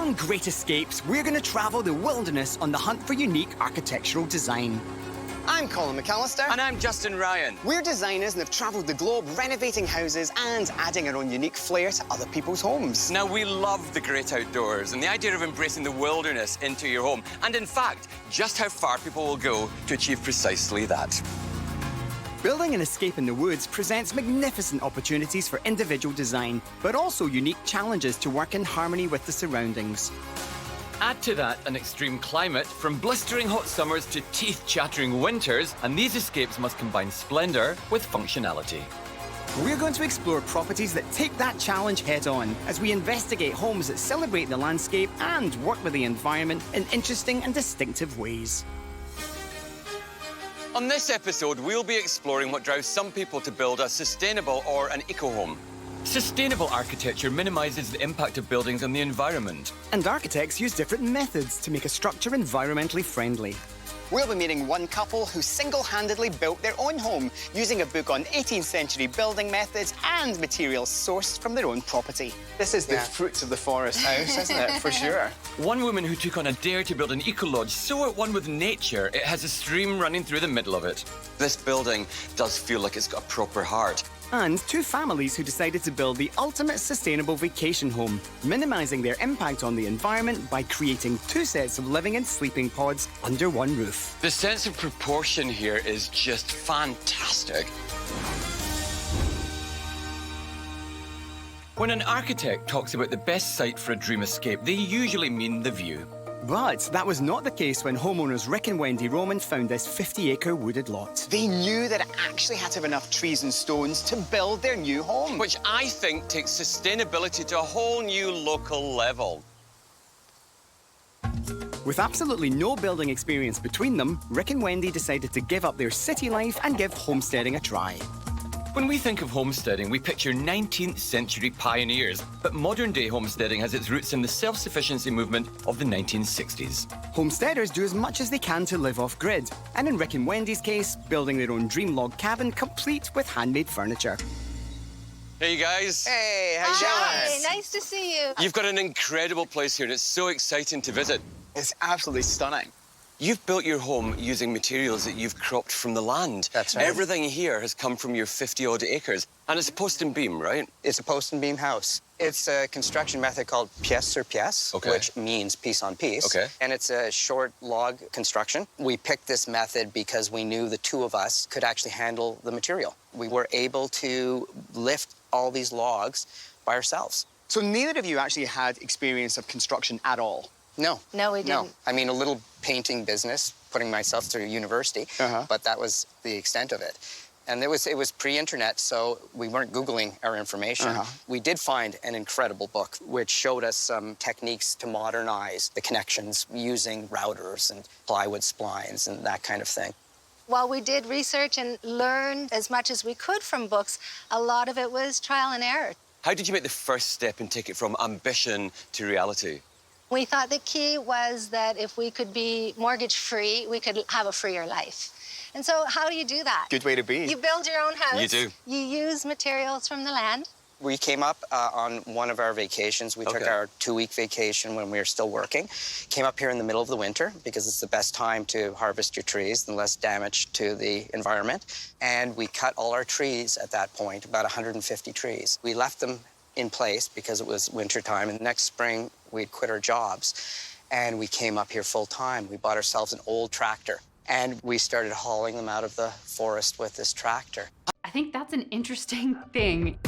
On Great Escapes, we're going to travel the wilderness on the hunt for unique architectural design. I'm Colin McAllister. And I'm Justin Ryan. We're designers and have travelled the globe renovating houses and adding our own unique flair to other people's homes. Now, we love the great outdoors and the idea of embracing the wilderness into your home. And in fact, just how far people will go to achieve precisely that. Building an escape in the woods presents magnificent opportunities for individual design, but also unique challenges to work in harmony with the surroundings. Add to that an extreme climate, from blistering hot summers to teeth-chattering winters, and these escapes must combine splendour with functionality. We're going to explore properties that take that challenge head-on as we investigate homes that celebrate the landscape and work with the environment in interesting and distinctive ways. On this episode, we'll be exploring what drives some people to build a sustainable or an eco-home. Sustainable architecture minimises the impact of buildings on the environment. And architects use different methods to make a structure environmentally friendly. We'll be meeting one couple who single-handedly built their own home using a book on 18th century building methods and materials sourced from their own property. This is the fruits of the forest house, isn't it? For sure. One woman who took on a dare to build an eco-lodge so at one with nature, it has a stream running through the middle of it. This building does feel like it's got a proper heart. And two families who decided to build the ultimate sustainable vacation home, minimising their impact on the environment by creating two sets of living and sleeping pods under one roof. The sense of proportion here is just fantastic. When an architect talks about the best site for a dream escape, they usually mean the view. But that was not the case when homeowners Rick and Wendy Roman found this 50-acre wooded lot. They knew that it actually had to have enough trees and stones to build their new home. Which I think takes sustainability to a whole new local level. With absolutely no building experience between them, Rick and Wendy decided to give up their city life and give homesteading a try. When we think of homesteading, we picture 19th century pioneers, but modern-day homesteading has its roots in the self-sufficiency movement of the 1960s. Homesteaders do as much as they can to live off-grid, and in Rick and Wendy's case, building their own dream log cabin complete with handmade furniture. Hey, you guys. Hey, how you doing? Hi, nice to see you. You've got an incredible place here, and it's so exciting to visit. It's absolutely stunning. You've built your home using materials that you've cropped from the land. That's right. Everything here has come from your 50-odd acres. And it's a post and beam, right? It's a post and beam house. It's a construction method called pièce sur pièce, which means piece on piece. Okay. And it's a short log construction. We picked this method because we knew the two of us could actually handle the material. We were able to lift all these logs by ourselves. So neither of you actually had experience of construction at all? No. No, we didn't. No. I mean, a little painting business, putting myself through university, but that was the extent of it. And it was pre-internet, so we weren't Googling our information. We did find an incredible book which showed us some techniques to modernize the connections using routers and plywood splines and that kind of thing. While we did research and learn as much as we could from books, a lot of it was trial and error. How did you make the first step and take it from ambition to reality? We thought the key was that if we could be mortgage-free, we could have a freer life. And so how do you do that? Good way to be. You build your own house. You do. You use materials from the land. We came up on one of our vacations. We took our 2-week vacation when we were still working. Came up here in the middle of the winter because it's the best time to harvest your trees and less damage to the environment. And we cut all our trees at that point, about 150 trees. We left them in place because it was winter time. And next spring, we'd quit our jobs. And we came up here full time. We bought ourselves an old tractor. And we started hauling them out of the forest with this tractor. I think that's an interesting thing.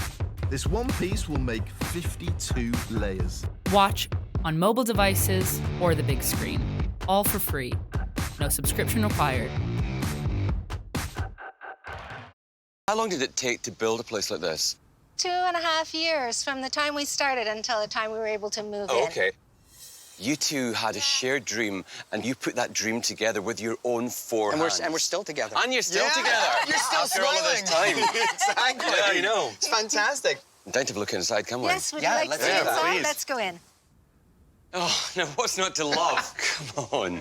This one piece will make 52 layers. Watch on mobile devices or the big screen. All for free. No subscription required. How long did it take to build a place like this? 2.5 years from the time we started until the time we were able to move in. Okay. You two had a shared dream, and you put that dream together with your own four hands. And we're still together. And you're still together. You're still after smiling. all of this time. Exactly. Yeah, I know. It's fantastic. Time to look inside, come on. Yes, would you like to see do that, inside? please. Let's go in. Oh, now what's not to love? Come on.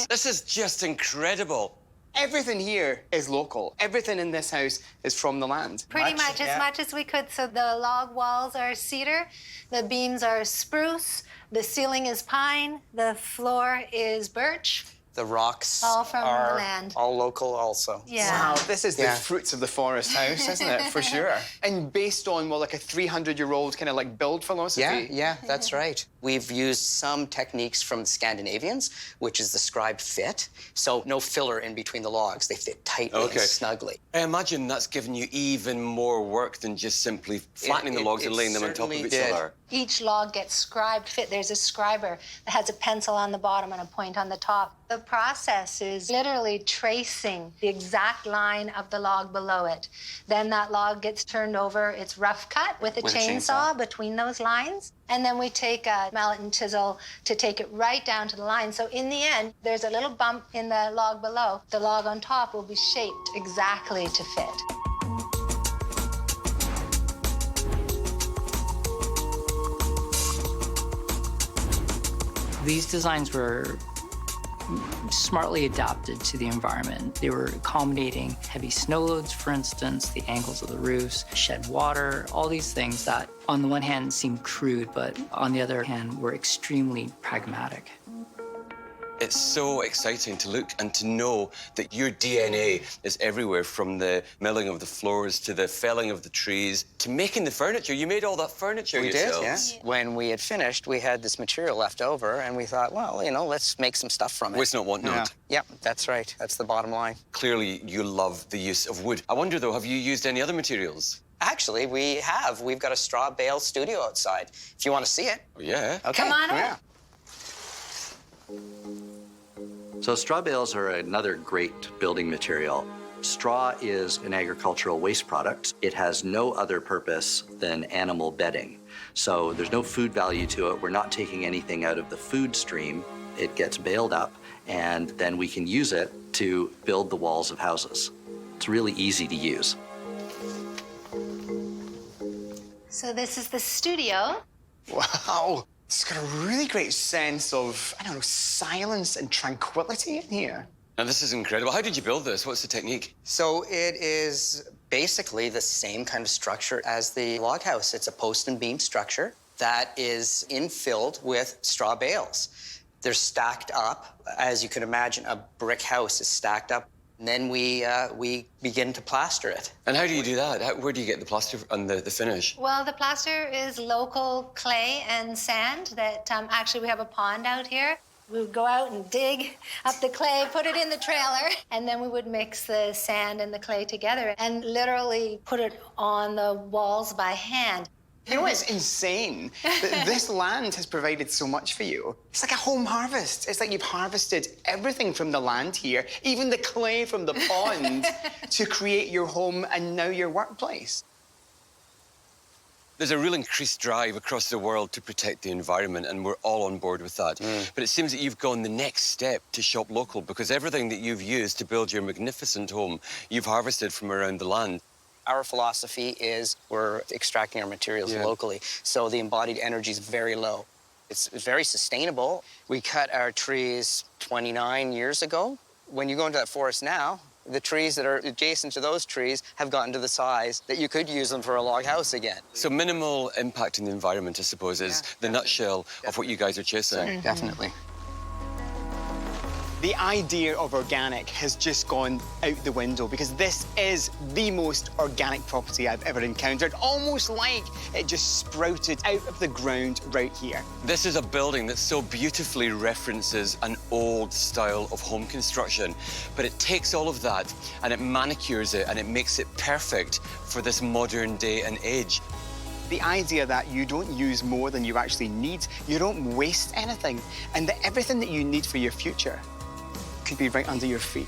This is just incredible. Everything here is local. Everything in this house is from the land. Pretty much, as much as we could. So the log walls are cedar, the beams are spruce, the ceiling is pine, the floor is birch. The rocks all from are the land. all local also. Yeah. Wow, this is the fruits of the forest house, isn't it? For sure. And based on, well, like a 300-year-old kind of like build philosophy. Yeah, that's right. We've used some techniques from the Scandinavians, which is the scribed fit. So no filler in between the logs. They fit tightly and snugly. I imagine that's given you even more work than just simply flattening the logs and laying them on top of each other. Each log gets scribed fit. There's a scriber that has a pencil on the bottom and a point on the top. The process is literally tracing the exact line of the log below it. Then that log gets turned over. It's rough cut with a chainsaw between those lines. And then we take a mallet and chisel to take it right down to the line. So in the end, there's a little bump in the log below. The log on top will be shaped exactly to fit. These designs were smartly adapted to the environment. They were accommodating heavy snow loads, for instance, the angles of the roofs, shed water, all these things that on the one hand seem crude, but on the other hand were extremely pragmatic. It's so exciting to look and to know that your DNA is everywhere, from the milling of the floors to the felling of the trees to making the furniture. You made all that furniture yourselves. We did, yeah. When we had finished, we had this material left over, and we thought, well, you know, let's make some stuff from it. Waste not, want not. Yeah, that's right. That's the bottom line. Clearly, you love the use of wood. I wonder, though, have you used any other materials? Actually, we have. We've got a straw bale studio outside, if you want to see it. Oh, yeah. Okay. Come on in. So straw bales are another great building material. Straw is an agricultural waste product. It has no other purpose than animal bedding. So there's no food value to it. We're not taking anything out of the food stream. It gets baled up, and then we can use it to build the walls of houses. It's really easy to use. So this is the studio. Wow. It's got a really great sense of, I don't know, silence and tranquility in here. Now, this is incredible. How did you build this? What's the technique? So it is basically the same kind of structure as the log house. It's a post and beam structure that is infilled with straw bales. They're stacked up. As you can imagine, a brick house is stacked up. And then we begin to plaster it. And how do you do that? Where do you get the plaster and the finish? Well, the plaster is local clay and sand that actually we have a pond out here. We would go out and dig up the clay, put it in the trailer, and then we would mix the sand and the clay together and literally put it on the walls by hand. You know what's insane? That this land has provided so much for you. It's like a home harvest. It's like you've harvested everything from the land here, even the clay from the pond, to create your home and now your workplace. There's a real increased drive across the world to protect the environment, and we're all on board with that. But it seems that you've gone the next step to shop local, because everything that you've used to build your magnificent home, you've harvested from around the land. Our philosophy is we're extracting our materials locally, so the embodied energy is very low. It's very sustainable. We cut our trees 29 years ago. When you go into that forest now, the trees that are adjacent to those trees have gotten to the size that you could use them for a log house again. So minimal impact in the environment, I suppose, is the nutshell of what you guys are chasing. Definitely. The idea of organic has just gone out the window, because this is the most organic property I've ever encountered, almost like it just sprouted out of the ground right here. This is a building that so beautifully references an old style of home construction, but it takes all of that and it manicures it and it makes it perfect for this modern day and age. The idea that you don't use more than you actually need, you don't waste anything, and that everything that you need for your future could be right under your feet.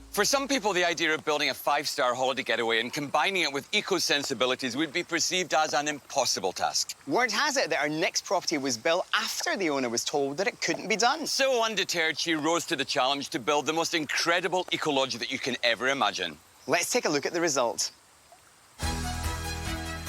For some people, the idea of building a 5-star holiday getaway and combining it with eco-sensibilities would be perceived as an impossible task. Word has it that our next property was built after the owner was told that it couldn't be done. So undeterred, she rose to the challenge to build the most incredible eco-lodge that you can ever imagine. Let's take a look at the result.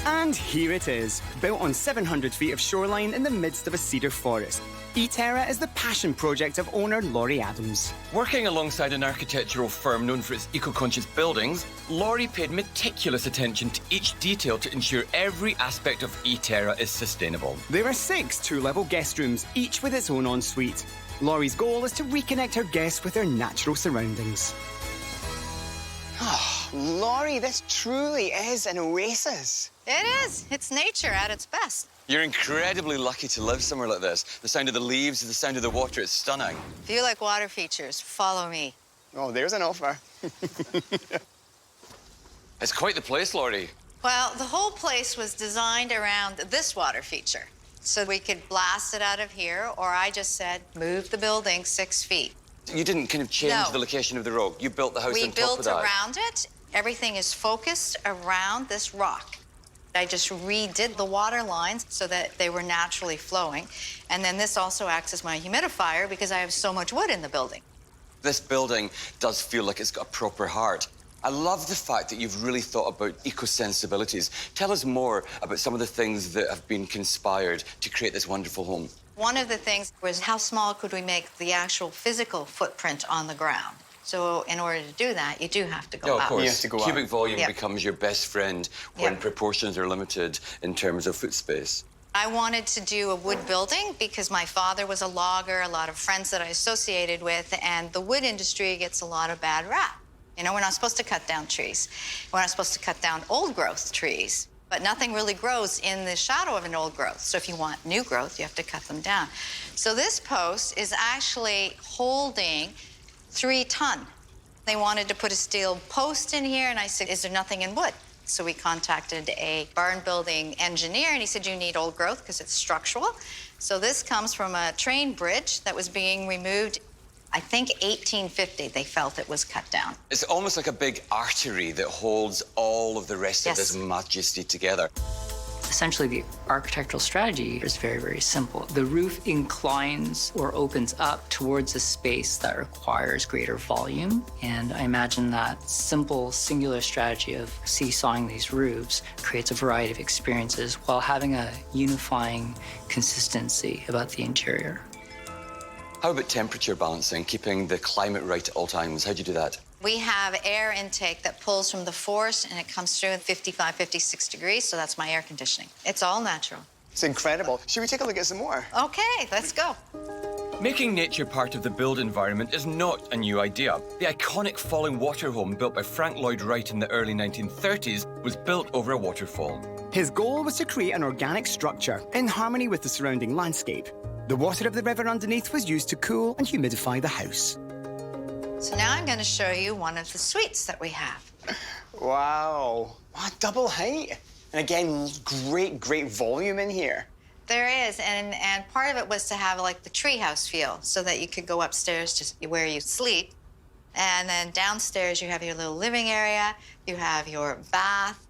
And here it is, built on 700 feet of shoreline in the midst of a cedar forest. eTerra is the passion project of owner Laurie Adams. Working alongside an architectural firm known for its eco-conscious buildings, Laurie paid meticulous attention to each detail to ensure every aspect of eTerra is sustainable. There are 6 two-level guest rooms, each with its own ensuite. Laurie's goal is to reconnect her guests with their natural surroundings. Oh, Laurie, this truly is an oasis. It is. It's nature at its best. You're incredibly lucky to live somewhere like this. The sound of the leaves, the sound of the water, it's stunning. If you like water features, follow me. Oh, there's an offer. It's quite the place, Laurie. Well, the whole place was designed around this water feature. So we could blast it out of here, or I just said, move the building 6 feet. You didn't kind of change No. the location of the road. You built the house We on top of that. built around it. Everything is focused around this rock. I just redid the water lines so that they were naturally flowing. And then this also acts as my humidifier because I have so much wood in the building. This building does feel like it's got a proper heart. I love the fact that you've really thought about eco-sensibilities. Tell us more about some of the things that have been conspired to create this wonderful home. One of the things was how small could we make the actual physical footprint on the ground? So in order to do that, you do have to go Of out. course. You have to go Cubic out. volume Yep. becomes your best friend when Yep. proportions are limited in terms of foot space. I wanted to do a wood building because my father was a logger, a lot of friends that I associated with, and the wood industry gets a lot of bad rap. You know, we're not supposed to cut down trees. We're not supposed to cut down old growth trees, but nothing really grows in the shadow of an old growth. So if you want new growth, you have to cut them down. So this post is actually holding 3 ton. They wanted to put a steel post in here, and I said, is there nothing in wood? So we contacted a barn building engineer, and he said, you need old growth because it's structural. So this comes from a train bridge that was being removed, I think 1850, they felt it was cut down. It's almost like a big artery that holds all of the rest of Yes. this majesty together. Essentially, the architectural strategy is very, very simple. The roof inclines or opens up towards a space that requires greater volume. And I imagine that simple, singular strategy of seesawing these roofs creates a variety of experiences while having a unifying consistency about the interior. How about temperature balancing, keeping the climate right at all times? How do you do that? We have air intake that pulls from the forest, and it comes through at 55, 56 degrees, so that's my air conditioning. It's all natural. It's incredible. Should we take a look at some more? Okay, let's go. Making nature part of the build environment is not a new idea. The iconic falling water home built by Frank Lloyd Wright in the early 1930s was built over a waterfall. His goal was to create an organic structure in harmony with the surrounding landscape. The water of the river underneath was used to cool and humidify the house. So now I'm going to show you one of the suites that we have. Wow. Wow, double height. And again, great volume in here. There is, and part of it was to have like the treehouse feel so that you could go upstairs to where you sleep. And then downstairs you have your little living area, you have your bath.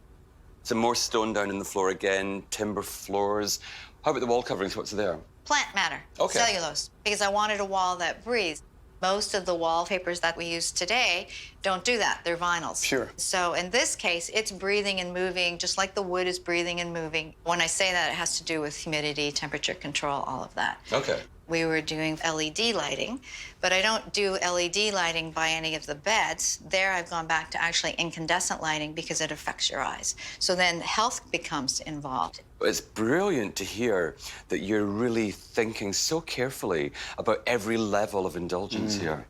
Some more stone down in the floor again, timber floors. How about the wall coverings? What's there? Plant matter, Okay. cellulose, because I wanted a wall that breathes. Most of the wallpapers that we use today don't do that. They're vinyls. Sure. So in this case, it's breathing and moving, just like the wood is breathing and moving. When I say that, it has to do with humidity, temperature control, all of that. Okay. We were doing LED lighting, but I don't do LED lighting by any of the beds. There, I've gone back to actually incandescent lighting because it affects your eyes. So then health becomes involved. It's brilliant to hear that you're really thinking so carefully about every level of indulgence here.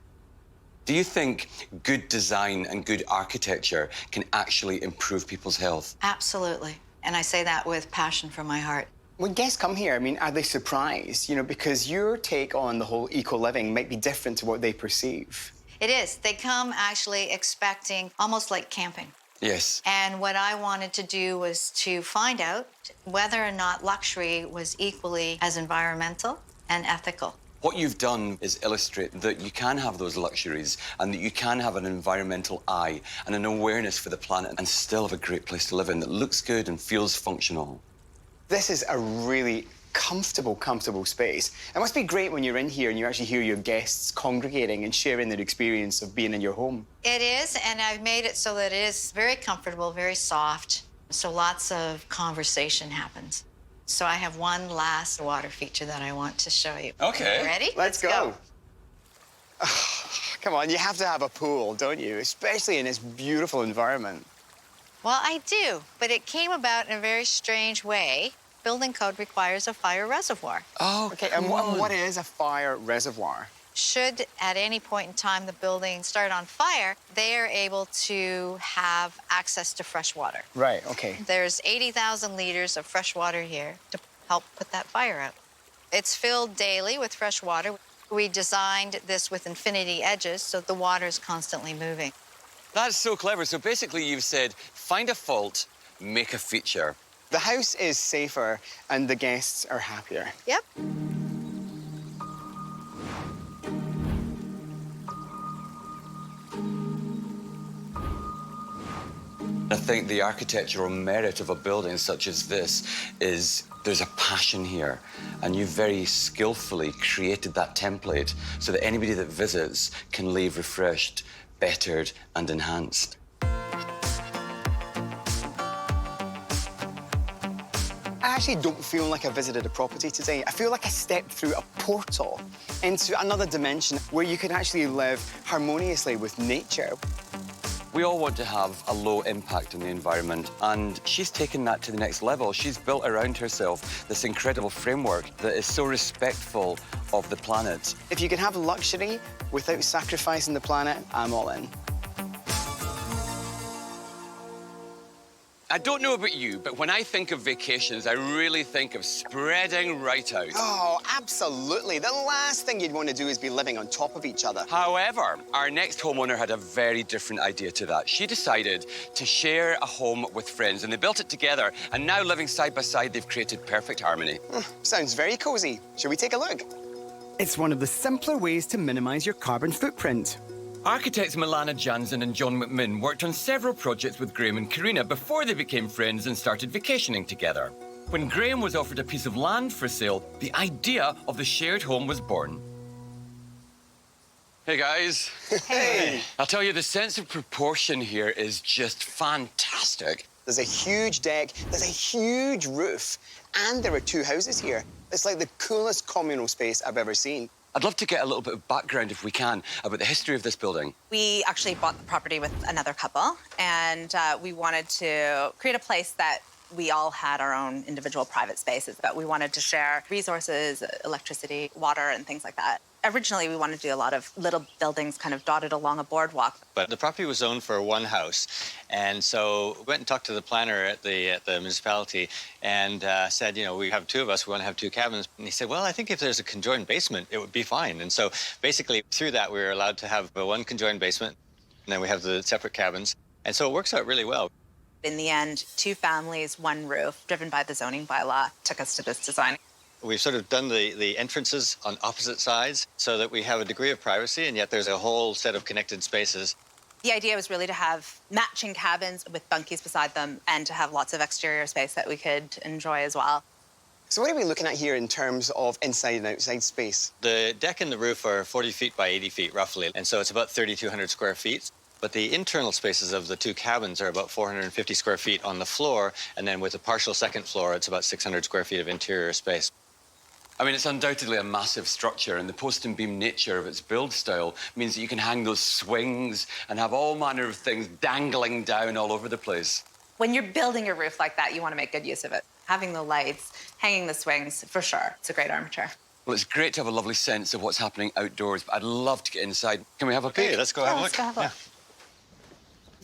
Do you think good design and good architecture can actually improve people's health? Absolutely. And I say that with passion from my heart. When guests come here, I mean, are they surprised? You know, because your take on the whole eco-living might be different to what they perceive. It is. They come actually expecting almost like camping. Yes. And what I wanted to do was to find out whether or not luxury was equally as environmental and ethical. What you've done is illustrate that you can have those luxuries and that you can have an environmental eye and an awareness for the planet and still have a great place to live in that looks good and feels functional. This is a really comfortable space. It must be great when you're in here and you actually hear your guests congregating and sharing their experience of being in your home. It is, and I've made it so that it is very comfortable, very soft, so lots of conversation happens. So I have one last water feature that I want to show you. Okay. You ready? Let's go. Come on, you have to have a pool, don't you? Especially in this beautiful environment. Well, I do, but it came about in a very strange way. Building code requires a fire reservoir. Oh, okay. And what is a fire reservoir? Should at any point in time the building start on fire, they are able to have access to fresh water. Right, okay. There's 80,000 liters of fresh water here to help put that fire out. It's filled daily with fresh water. We designed this with infinity edges, so the water is constantly moving. That's so clever. So basically you've said, find a fault, make a feature. The house is safer and the guests are happier. Yep. I think the architectural merit of a building such as this is there's a passion here, and you very skillfully created that template so that anybody that visits can leave refreshed, bettered, and enhanced. I actually don't feel like I visited a property today. I feel like I stepped through a portal into another dimension where you can actually live harmoniously with nature. We all want to have a low impact on the environment, and she's taken that to the next level. She's built around herself this incredible framework that is so respectful of the planet. If you can have luxury without sacrificing the planet, I'm all in. I don't know about you, but when I think of vacations, I really think of spreading right out. Oh, absolutely. The last thing you'd want to do is be living on top of each other. However, our next homeowner had a very different idea to that. She decided to share a home with friends, and they built it together, and now living side by side, they've created perfect harmony. Sounds very cozy. Shall we take a look? It's one of the simpler ways to minimize your carbon footprint. Architects Milana Jansen and John McMinn worked on several projects with Graham and Karina before they became friends and started vacationing together. When Graham was offered a piece of land for sale, the idea of the shared home was born. Hey, guys. Hey! I'll tell you, the sense of proportion here is just fantastic. There's a huge deck, there's a huge roof, and there are two houses here. It's like the coolest communal space I've ever seen. I'd love to get a little bit of background, if we can, about the history of this building. We actually bought the property with another couple, and we wanted to create a place that we all had our own individual private spaces, but we wanted to share resources, electricity, water, and things like that. Originally, we wanted to do a lot of little buildings kind of dotted along a boardwalk. But the property was zoned for one house, and so we went and talked to the planner at the municipality and said, you know, we have two of us, we want to have two cabins. And he said, well, I think if there's a conjoined basement, it would be fine. And so basically, through that, we were allowed to have one conjoined basement, and then we have the separate cabins. And so it works out really well. In the end, 2 families, 1 roof, driven by the zoning bylaw, took us to this design. We've sort of done the entrances on opposite sides so that we have a degree of privacy, and yet there's a whole set of connected spaces. The idea was really to have matching cabins with bunkies beside them and to have lots of exterior space that we could enjoy as well. So what are we looking at here in terms of inside and outside space? The deck and the roof are 40 feet by 80 feet, roughly, and so it's about 3,200 square feet. But the internal spaces of the 2 cabins are about 450 square feet on the floor, and then with a partial second floor, it's about 600 square feet of interior space. I mean, it's undoubtedly a massive structure, and the post and beam nature of its build style means that you can hang those swings and have all manner of things dangling down all over the place. When you're building a roof like that, you want to make good use of it. Having the lights, hanging the swings, for sure. It's a great armature. Well, it's great to have a lovely sense of what's happening outdoors, but I'd love to get inside. Can we have a peek? Okay, let's go have a look. Let's go have a look.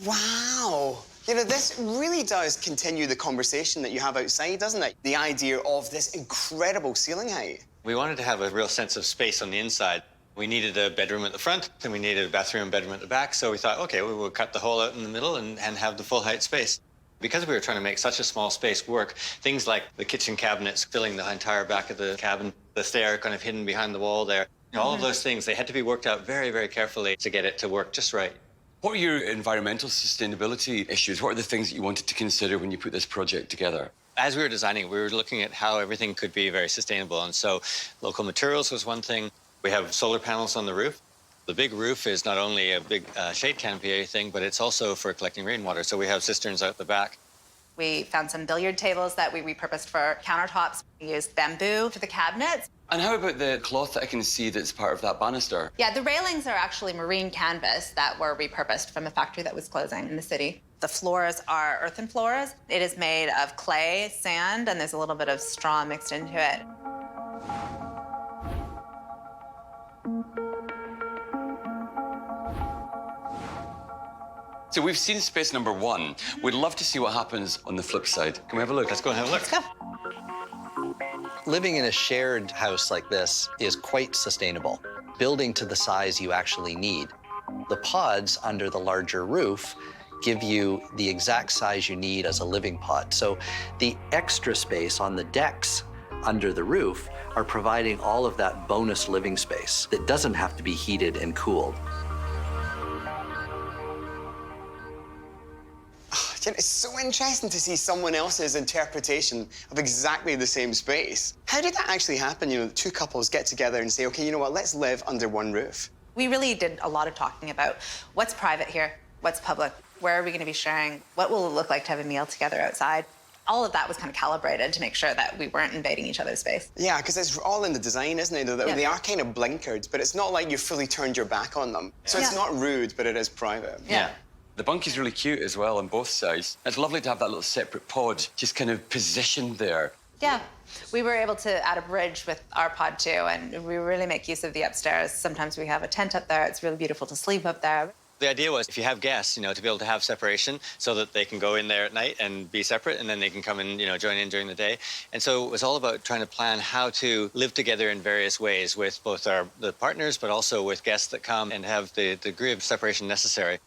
Wow. You know, this really does continue the conversation that you have outside, doesn't it? The idea of this incredible ceiling height. We wanted to have a real sense of space on the inside. We needed a bedroom at the front, and we needed a bathroom and bedroom at the back, so we thought, okay, we will cut the hole out in the middle and have the full height space. Because we were trying to make such a small space work, things like the kitchen cabinets filling the entire back of the cabin, the stair kind of hidden behind the wall there, all of those things, they had to be worked out very, very carefully to get it to work just right. What are your environmental sustainability issues? What are the things that you wanted to consider when you put this project together? As we were designing, we were looking at how everything could be very sustainable. And so local materials was one thing. We have solar panels on the roof. The big roof is not only a big shade canopy thing, but it's also for collecting rainwater. So we have cisterns out the back. We found some billiard tables that we repurposed for countertops. We used bamboo for the cabinets. And how about the cloth that I can see that's part of that banister? Yeah, the railings are actually marine canvas that were repurposed from a factory that was closing in the city. The floors are earthen floors. It is made of clay, sand, and there's a little bit of straw mixed into it. So we've seen space number 1. We'd love to see what happens on the flip side. Can we have a look? Let's go and have a look. Let's go. Living in a shared house like this is quite sustainable, building to the size you actually need. The pods under the larger roof give you the exact size you need as a living pod. So the extra space on the decks under the roof are providing all of that bonus living space that doesn't have to be heated and cooled. It's so interesting to see someone else's interpretation of exactly the same space. How did that actually happen? You know, two couples get together and say, okay, you know what, let's live under one roof. We really did a lot of talking about what's private here, what's public, where are we going to be sharing, what will it look like to have a meal together outside. All of that was kind of calibrated to make sure that we weren't invading each other's space. Yeah, because it's all in the design, isn't it? Yeah. They are kind of blinkered, but it's not like you've fully turned your back on them. So it's not rude, but it is private. Yeah. The bunky's really cute as well on both sides. It's lovely to have that little separate pod just kind of positioned there. Yeah, we were able to add a bridge with our pod too, and we really make use of the upstairs. Sometimes we have a tent up there. It's really beautiful to sleep up there. The idea was if you have guests, you know, to be able to have separation so that they can go in there at night and be separate, and then they can come and, you know, join in during the day. And so it was all about trying to plan how to live together in various ways with both the partners, but also with guests that come and have the degree of separation necessary.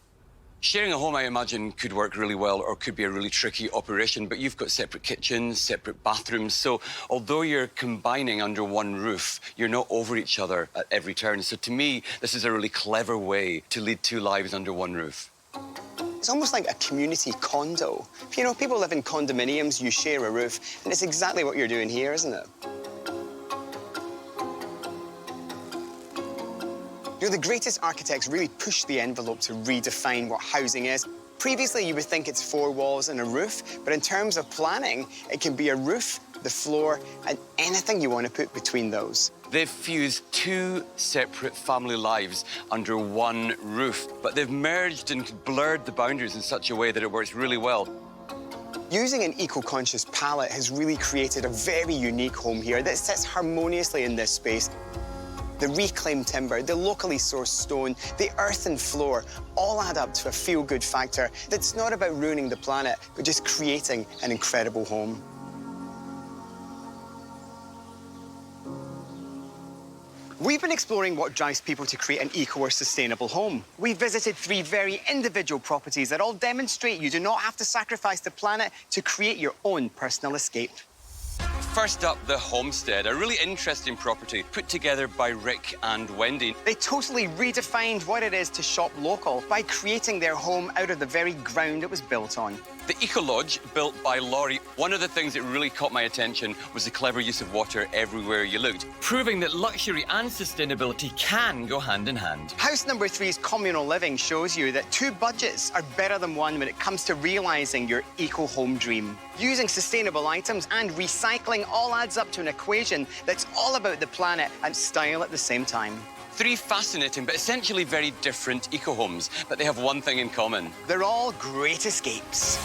Sharing a home, I imagine, could work really well or could be a really tricky operation, but you've got separate kitchens, separate bathrooms, so although you're combining under one roof, you're not over each other at every turn. So to me, this is a really clever way to lead two lives under one roof. It's almost like a community condo. You know, people live in condominiums, you share a roof, and it's exactly what you're doing here, isn't it? You know, the greatest architects really push the envelope to redefine what housing is. Previously, you would think it's 4 walls and a roof, but in terms of planning, it can be a roof, the floor, and anything you want to put between those. They've fused two separate family lives under one roof, but they've merged and blurred the boundaries in such a way that it works really well. Using an eco-conscious palette has really created a very unique home here that sits harmoniously in this space. The reclaimed timber, the locally sourced stone, the earthen floor all add up to a feel-good factor that's not about ruining the planet, but just creating an incredible home. We've been exploring what drives people to create an eco or sustainable home. We've visited 3 very individual properties that all demonstrate you do not have to sacrifice the planet to create your own personal escape. First up, the Homestead, a really interesting property put together by Rick and Wendy. They totally redefined what it is to shop local by creating their home out of the very ground it was built on. The Eco Lodge, built by Laurie, one of the things that really caught my attention was the clever use of water everywhere you looked. Proving that luxury and sustainability can go hand in hand. House number 3's communal living shows you that 2 budgets are better than 1 when it comes to realising your eco-home dream. Using sustainable items and recycling all adds up to an equation that's all about the planet and style at the same time. 3 fascinating but essentially very different eco-homes, but they have one thing in common. They're all great escapes.